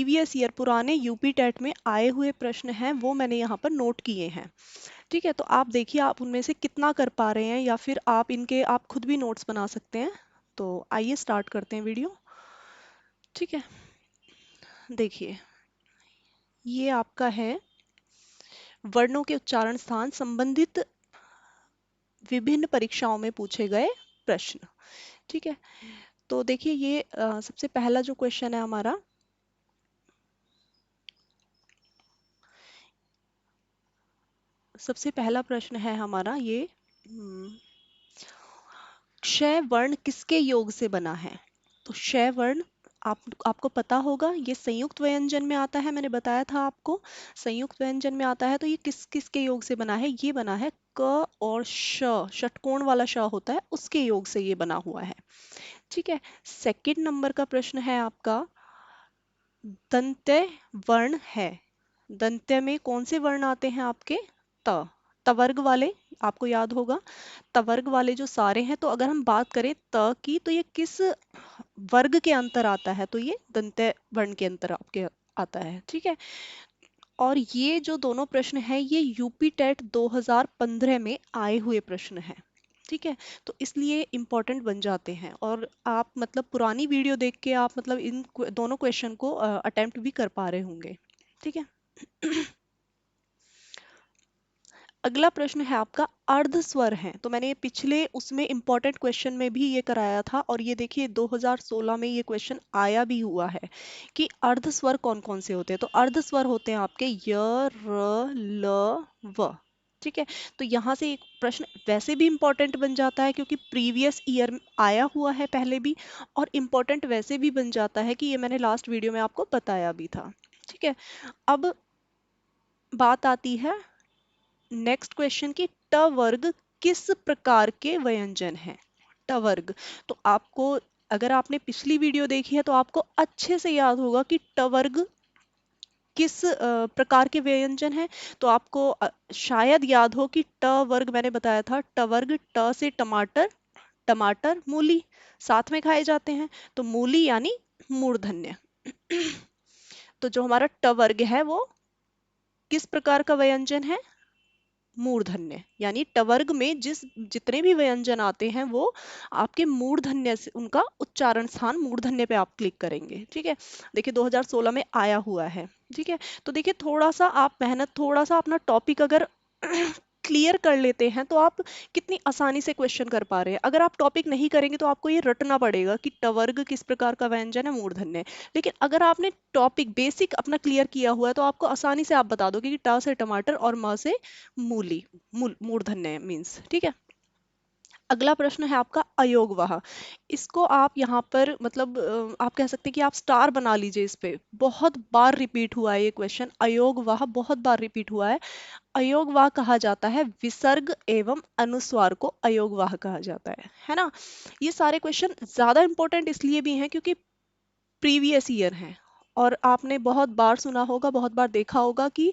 Previous year पुराने UP TET में आए हुए प्रश्न हैं वो मैंने यहाँ पर नोट किए हैं। ठीक है, तो आप देखिए आप उनमें से कितना कर पा रहे हैं, या फिर आप खुद भी नोट्स बना सकते हैं। तो आइए स्टार्ट करते हैं वीडियो। ठीक है, देखिए ये आपका है वर्णों के उच्चारण स्थान संबंधित विभिन्न परीक्षाओं में पूछे गए प्रश्न। ठीक है, तो देखिए ये सबसे पहला जो क्वेश्चन है हमारा, सबसे पहला प्रश्न है हमारा ये, क्षय वर्ण किसके योग से बना है। तो क्षय वर्ण आपको पता होगा, ये संयुक्त व्यंजन में आता है, मैंने बताया था आपको संयुक्त व्यंजन में आता है। तो ये किसके योग से बना है, ये बना है क और श, षटकोण वाला श होता है उसके योग से ये बना हुआ है। ठीक है, सेकंड नंबर का प्रश्न है आपका, दंत्य वर्ण है। दंत्य में कौन से वर्ण आते हैं आपके, त, तवर्ग वाले, आपको याद होगा तवर्ग वाले जो सारे हैं। तो अगर हम बात करें त की, तो ये किस वर्ग के अंतर आता है, तो ये दंत्य वर्ण के अंतर आपके आता है। ठीक है, और ये जो दोनों प्रश्न हैं ये यूपी टेट 2015 में आए हुए प्रश्न हैं। ठीक है, तो इसलिए इम्पोर्टेंट बन जाते हैं, और आप मतलब पुरानी वीडियो देख के आप मतलब इन दोनों क्वेश्चन को अटेम्प्ट भी कर पा रहे होंगे। ठीक है, अगला प्रश्न है आपका, अर्ध स्वर है। तो मैंने ये पिछले उसमें इंपॉर्टेंट क्वेश्चन में भी ये कराया था, और ये देखिए 2016 में ये क्वेश्चन आया भी हुआ है कि अर्ध स्वर कौन कौन से होते हैं। तो अर्ध स्वर होते हैं आपके य, र, ल, व। ठीक है, तो यहाँ से एक प्रश्न वैसे भी इंपॉर्टेंट बन जाता है क्योंकि प्रीवियस ईयर आया हुआ है पहले भी, और इम्पॉर्टेंट वैसे भी बन जाता है कि ये मैंने लास्ट वीडियो में आपको बताया भी था। ठीक है, अब बात आती है नेक्स्ट क्वेश्चन की, ट वर्ग किस प्रकार के व्यंजन है। ट वर्ग, तो आपको अगर आपने पिछली वीडियो देखी है तो आपको अच्छे से याद होगा कि ट वर्ग किस प्रकार के व्यंजन है। तो आपको शायद याद हो कि ट वर्ग मैंने बताया था, ट वर्ग ट से टमाटर, टमाटर मूली साथ में खाए जाते हैं, तो मूली यानी मूर्धन्य। तो जो हमारा ट वर्ग है वो किस प्रकार का व्यंजन है, मूर्धन्य। यानी टवर्ग में जितने भी व्यंजन आते हैं वो आपके मूर्धन्य से, उनका उच्चारण स्थान मूर्धन्य पे आप क्लिक करेंगे। ठीक है, देखिए 2016 में आया हुआ है। ठीक है, तो देखिए थोड़ा सा आप मेहनत, थोड़ा सा अपना टॉपिक अगर क्लियर कर लेते हैं तो आप कितनी आसानी से क्वेश्चन कर पा रहे हैं। अगर आप टॉपिक नहीं करेंगे तो आपको ये रटना पड़ेगा कि टवर्ग किस प्रकार का व्यंजन है, मूर्धन्य। लेकिन अगर आपने टॉपिक बेसिक अपना क्लियर किया हुआ है तो आपको आसानी से आप बता दोगे कि ट से टमाटर और म से मूली, मूर्धन्य मीन्स। ठीक है, अगला प्रश्न है आपका अयोगवाह। इसको आप यहाँ पर मतलब आप कह सकते हैं कि आप स्टार बना लीजिए इस पे। बहुत बार रिपीट हुआ है ये क्वेश्चन, अयोगवाह बहुत बार रिपीट हुआ है। अयोगवाह कहा जाता है विसर्ग एवं अनुस्वार को अयोगवाह कहा जाता है ना। ये सारे क्वेश्चन ज्यादा इंपॉर्टेंट इसलिए भी हैं क्योंकि प्रीवियस ईयर हैं, और आपने बहुत बार सुना होगा, बहुत बार देखा होगा कि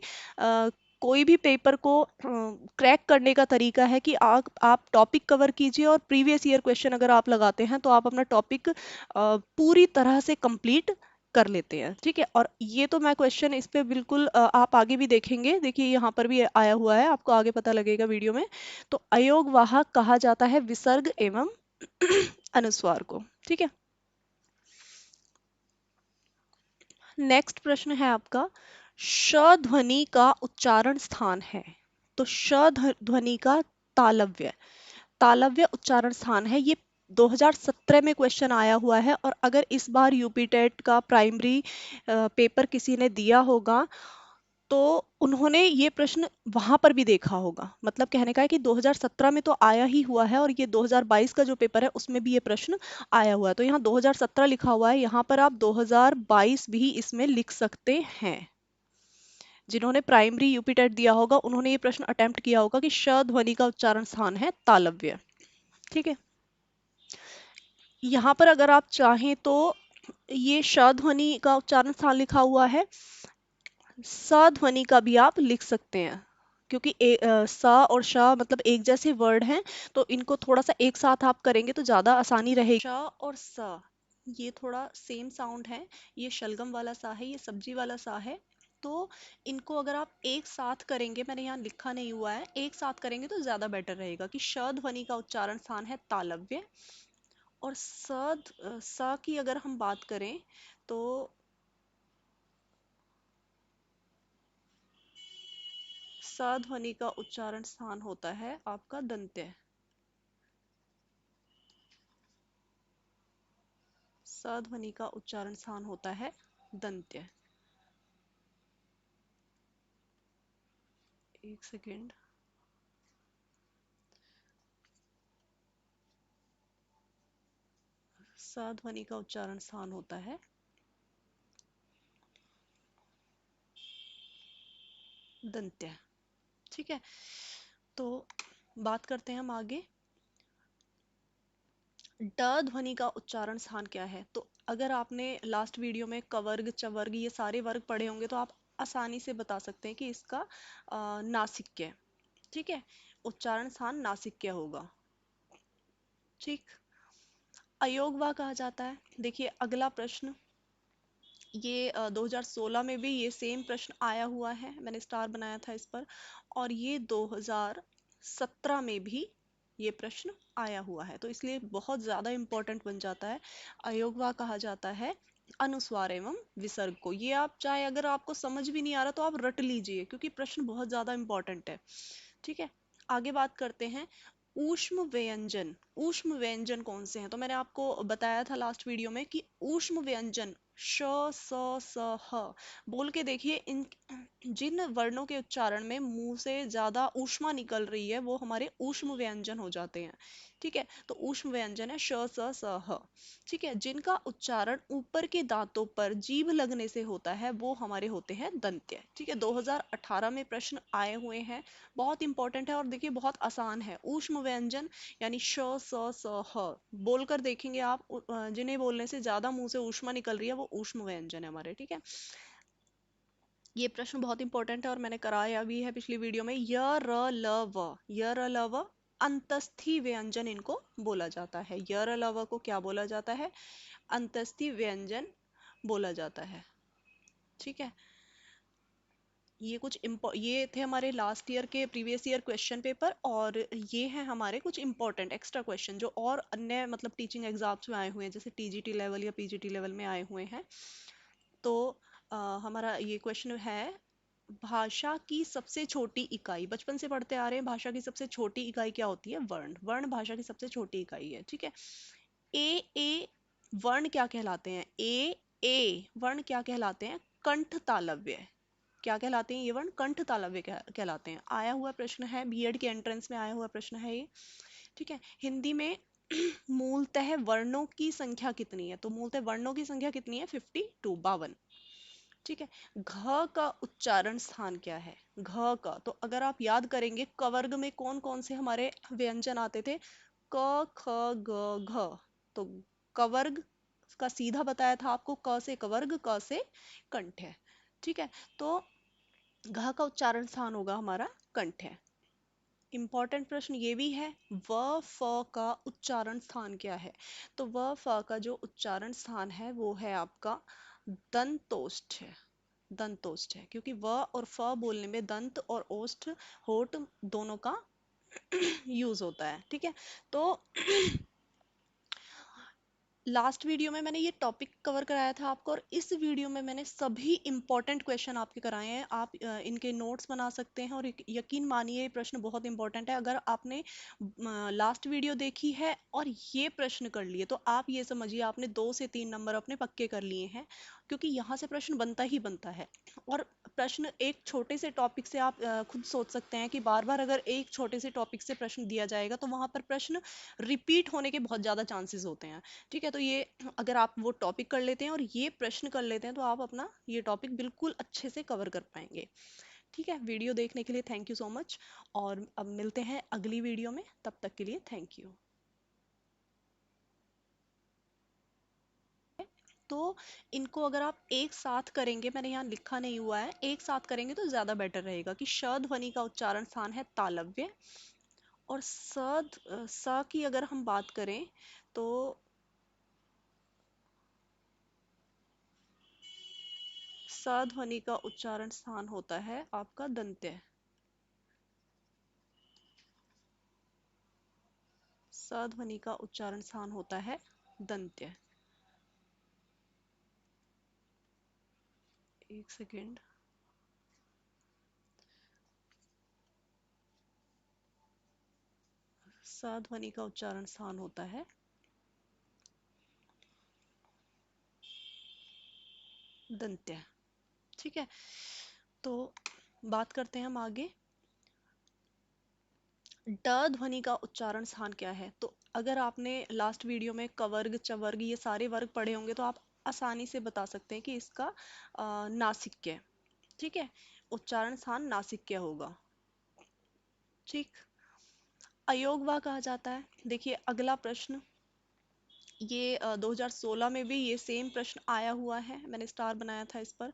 कोई भी पेपर को क्रैक करने का तरीका है कि आप टॉपिक कवर कीजिए, और प्रीवियस ईयर क्वेश्चन अगर आप लगाते हैं तो आप अपना टॉपिक पूरी तरह से कंप्लीट कर लेते हैं। ठीक है, और ये तो मैं क्वेश्चन इस पे बिल्कुल आप आगे भी देखेंगे, देखिए यहाँ पर भी आया हुआ है, आपको आगे पता लगेगा वीडियो में। तो अयोगवाह कहा जाता है विसर्ग एवं अनुस्वार को। ठीक है, नेक्स्ट प्रश्न है आपका, श ध्वनि का उच्चारण स्थान है। तो श ध्वनि का तालव्य, तालव्य उच्चारण स्थान है। ये 2017 में क्वेश्चन आया हुआ है, और अगर इस बार यूपी टेट का प्राइमरी पेपर किसी ने दिया होगा तो उन्होंने ये प्रश्न वहां पर भी देखा होगा। मतलब कहने का है कि 2017 में तो आया ही हुआ है, और ये 2022 का जो पेपर है उसमें भी ये प्रश्न आया हुआ है। तो यहाँ 2017 लिखा हुआ है, यहाँ पर आप 2022 भी इसमें लिख सकते हैं। जिन्होंने प्राइमरी यूपी टेट दिया होगा उन्होंने ये प्रश्न अटेम्प्ट किया होगा कि श ध्वनि का उच्चारण स्थान है तालव्य। ठीक है, यहाँ पर अगर आप चाहें तो ये श ध्वनि का उच्चारण स्थान लिखा हुआ है, स ध्वनि का भी आप लिख सकते हैं, क्योंकि स और श मतलब एक जैसे वर्ड हैं, तो इनको थोड़ा सा एक साथ आप करेंगे तो ज्यादा आसानी रहेगी। श और स ये थोड़ा सेम साउंड है। ये शलगम वाला सा है, ये सब्जी वाला सा है। तो इनको अगर आप एक साथ करेंगे, मैंने यहाँ लिखा नहीं हुआ है, एक साथ करेंगे तो ज्यादा बेटर रहेगा कि श ध्वनि का उच्चारण स्थान है तालव्य। और स की अगर हम बात करें तो स ध्वनि का उच्चारण स्थान होता है आपका दंत्य। स ध्वनि का उच्चारण स्थान होता है दंत्य। एक सेकेंड। स ध्वनि का उच्चारण स्थान होता है दंत्य। ठीक है, तो बात करते हैं हम आगे। ड ध्वनि का उच्चारण स्थान क्या है? तो अगर आपने लास्ट वीडियो में कवर्ग चवर्ग ये सारे वर्ग पढ़े होंगे तो आप आसानी से बता सकते हैं कि इसका नासिक्य। ठीक है, उच्चारण स्थान नासिक्य होगा। ठीक, अयोगवा कहा जाता है। देखिए अगला प्रश्न, ये 2016 में भी ये सेम प्रश्न आया हुआ है, मैंने स्टार बनाया था इस पर। और ये 2017 में भी ये प्रश्न आया हुआ है, तो इसलिए बहुत ज्यादा इंपॉर्टेंट बन जाता है। अयोगवा कहा जाता है अनुस्वार एवं विसर्ग को। ये आप चाहे अगर आपको समझ भी नहीं आ रहा तो आप रट लीजिए, क्योंकि प्रश्न बहुत ज्यादा इंपॉर्टेंट है। ठीक है, आगे बात करते हैं। ऊष्म व्यंजन, ऊष्म व्यंजन कौन से हैं? तो मैंने आपको बताया था लास्ट वीडियो में कि ऊष्म व्यंजन श स स ह, बोल के देखिए इन जिन वर्णों के उच्चारण में मुंह से ज्यादा ऊष्मा निकल रही है वो हमारे ऊष्म व्यंजन हो जाते हैं। ठीक है, तो ऊष्म व्यंजन है श स स ह। ठीक है, जिनका उच्चारण ऊपर के दांतों पर जीभ लगने से होता है वो हमारे होते हैं दंत्य। ठीक है, 2018 में प्रश्न आए हुए हैं, बहुत इंपॉर्टेंट है और देखिए बहुत आसान है। ऊष्म व्यंजन यानी श स स ह, बोलकर देखेंगे आप, जिन्हें बोलने से ज्यादा मुंह से ऊष्मा निकल रही है वो ऊष्म व्यंजन है हमारे। ठीक है, ये प्रश्न बहुत इंपॉर्टेंट है और मैंने कराया भी है पिछली वीडियो में। य र ल व, य र ल व अंतस्थी व्यंजन इनको बोला जाता है। य र ल व को क्या बोला जाता है? अंतस्थी व्यंजन बोला जाता है। ठीक है, ये थे हमारे लास्ट ईयर के प्रीवियस ईयर क्वेश्चन पेपर, और ये हैं हमारे कुछ इंपॉर्टेंट एक्स्ट्रा क्वेश्चन जो और अन्य मतलब टीचिंग एग्जाम्स में आए हुए हैं, जैसे टीजीटी लेवल या पीजीटी लेवल में आए हुए हैं। तो हमारा ये क्वेश्चन है, भाषा की सबसे छोटी इकाई, बचपन से पढ़ते आ रहे हैं भाषा की सबसे छोटी इकाई क्या होती है? वर्ण। वर्ण भाषा की सबसे छोटी इकाई है। ठीक है, ए वर्ण क्या कहलाते हैं? ए वर्ण क्या कहलाते हैं? कंठ तालव्य। क्या कहलाते हैं ये वर्ण? कंठ तालव्य कहलाते हैं। आया हुआ प्रश्न है, बीएड के एंट्रेंस में आया हुआ प्रश्न है ये। ठीक है, हिंदी में मूलतः वर्णों की संख्या कितनी है? तो मूलतः वर्णों की संख्या कितनी है? 52, 52। ठीक है, घ का उच्चारण स्थान क्या है? घ का, तो अगर आप याद करेंगे कवर्ग में कौन कौन से हमारे व्यंजन आते थे? क ख ग घ। तो कवर्ग का सीधा बताया था आपको, क से कवर्ग, क से कंठ है। ठीक है, तो घ का उच्चारण स्थान होगा हमारा कंठ है। इंपॉर्टेंट प्रश्न ये भी है, व फ का उच्चारण स्थान क्या है? तो व फ का जो उच्चारण स्थान है वो है आपका दंतोष्ठ है। दंतोष्ठ है, क्योंकि व और फ बोलने में दंत और ओष्ठ, होठ दोनों का यूज होता है। ठीक है, तो लास्ट वीडियो में मैंने ये टॉपिक कवर कराया था आपको, और इस वीडियो में मैंने सभी इंपॉर्टेंट क्वेश्चन आपके कराए हैं। आप इनके नोट्स बना सकते हैं, और यकीन मानिए ये प्रश्न बहुत इंपॉर्टेंट है। अगर आपने लास्ट वीडियो देखी है और ये प्रश्न कर लिए तो आप ये समझिए आपने 2 से 3 नंबर अपने पक्के कर लिए हैं, क्योंकि यहाँ से प्रश्न बनता ही बनता है। और प्रश्न एक छोटे से टॉपिक से आप खुद सोच सकते हैं कि बार बार अगर एक छोटे से टॉपिक से प्रश्न दिया जाएगा तो वहां पर प्रश्न रिपीट होने के बहुत ज़्यादा चांसेस होते हैं। ठीक है, तो ये अगर आप वो टॉपिक कर लेते हैं और ये प्रश्न कर लेते हैं तो आप अपना ये टॉपिक बिल्कुल अच्छे से कवर कर पाएंगे। ठीक है, वीडियो देखने के लिए थैंक यू सो मच, और अब मिलते हैं अगली वीडियो में, तब तक के लिए थैंक यू। तो इनको अगर आप एक साथ करेंगे, मैंने यहाँ लिखा नहीं हुआ है, एक साथ करेंगे तो ज्यादा बेटर रहेगा कि श ध्वनि का उच्चारण स्थान है तालव्य। और स की अगर हम बात करें तो स ध्वनि का उच्चारण स्थान होता है आपका दंत्य। स ध्वनि का उच्चारण स्थान होता है दंत्य। एक सेकेंड। स ध्वनि का उच्चारण स्थान होता है दंत्य। ठीक है, तो बात करते हैं हम आगे। ड ध्वनि का उच्चारण स्थान क्या है? तो अगर आपने लास्ट वीडियो में कवर्ग चवर्ग ये सारे वर्ग पढ़े होंगे तो आप आसानी से बता सकते हैं कि इसका नासिक्य। ठीक है, उच्चारण स्थान नासिक्य होगा। ठीक, अयोगवा कहा जाता है। देखिए अगला प्रश्न, ये 2016 में भी ये सेम प्रश्न आया हुआ है, मैंने स्टार बनाया था इस पर।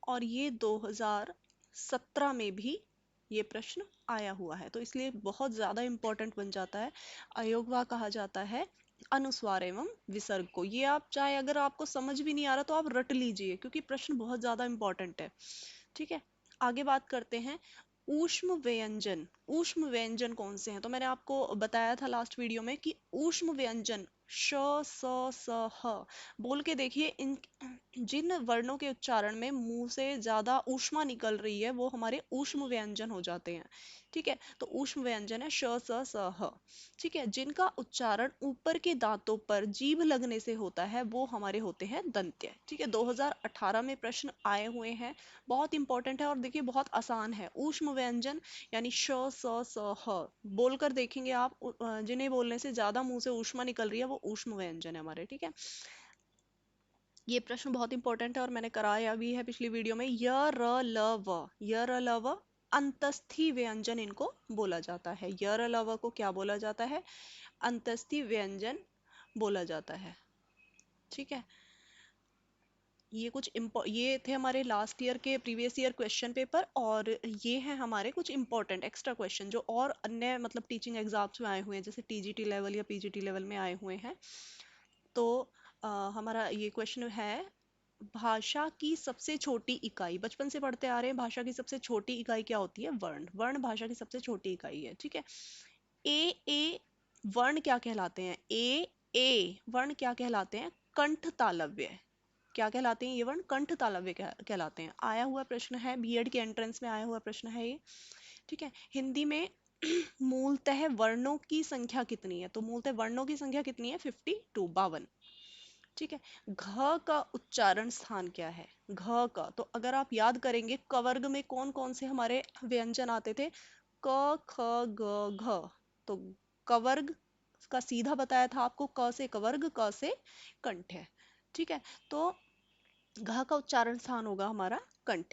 और ये 2017 में भी ये प्रश्न आया हुआ है, तो इसलिए बहुत ज्यादा इंपॉर्टेंट बन जाता है। अयोगवा कहा जाता है अनुस्वार एवं विसर्ग को। ये आप चाहे अगर आपको समझ भी नहीं आ रहा तो आप रट लीजिए, क्योंकि प्रश्न बहुत ज्यादा इंपॉर्टेंट है। ठीक है, आगे बात करते हैं। ऊष्म व्यंजन, ऊष्म व्यंजन कौन से हैं? तो मैंने आपको बताया था लास्ट वीडियो में कि ऊष्म व्यंजन श स स ह, बोल के देखिए इन जिन वर्णों के उच्चारण में मुंह से ज्यादा ऊष्मा निकल रही है वो हमारे ऊष्म व्यंजन हो जाते हैं। ठीक है, तो ऊष्म व्यंजन है श स स ह। ठीक है, जिनका उच्चारण ऊपर के दांतों पर जीभ लगने से होता है वो हमारे होते हैं दंत्य। ठीक है, 2018 में प्रश्न आए हुए हैं, बहुत इंपॉर्टेंट है और देखिए बहुत आसान है। ऊष्म व्यंजन यानी श स स ह, बोलकर देखेंगे आप, जिन्हें बोलने से ज्यादा मुंह से ऊष्मा निकल रही है वो ऊष्म व्यंजन है हमारे। ठीक है, ये प्रश्न बहुत इंपॉर्टेंट है और मैंने कराया भी है पिछली वीडियो में। य र ल व, य र ल व अंतस्थी व्यंजन इनको बोला जाता है। य र ल व को क्या बोला जाता है? अंतस्थी व्यंजन बोला जाता है। ठीक है, ये कुछ ये थे हमारे लास्ट ईयर के प्रीवियस ईयर क्वेश्चन पेपर, और ये हैं हमारे कुछ इंपॉर्टेंट एक्स्ट्रा क्वेश्चन जो और अन्य मतलब टीचिंग एग्जाम्स में आए हुए हैं, जैसे टीजीटी लेवल या पीजीटी लेवल में आए हुए हैं। तो हमारा ये क्वेश्चन है, भाषा की सबसे छोटी इकाई, बचपन से पढ़ते आ रहे हैं भाषा की सबसे छोटी इकाई क्या होती है? वर्ण। वर्ण भाषा की सबसे छोटी इकाई है। ठीक है, ए वर्ण क्या कहलाते हैं? ए वर्ण क्या कहलाते हैं? कंठ तालव्य। क्या कहलाते हैं ये वर्ण? कंठ तालव्य कहलाते हैं। आया हुआ प्रश्न है, बीएड के एंट्रेंस में आया हुआ प्रश्न है ये। ठीक है, हिंदी में मूलतः वर्णों की संख्या कितनी है? तो मूलतः वर्णों की संख्या कितनी है? 52, 52। ठीक है, घ का उच्चारण स्थान क्या है? घ का, तो अगर आप याद करेंगे कवर्ग में कौन कौन से हमारे व्यंजन आते थे? क ख ग घ। तो कवर्ग का सीधा बताया था आपको, क से कवर्ग, क से कंठ है। ठीक है, तो घ का उच्चारण स्थान होगा हमारा कंठ है।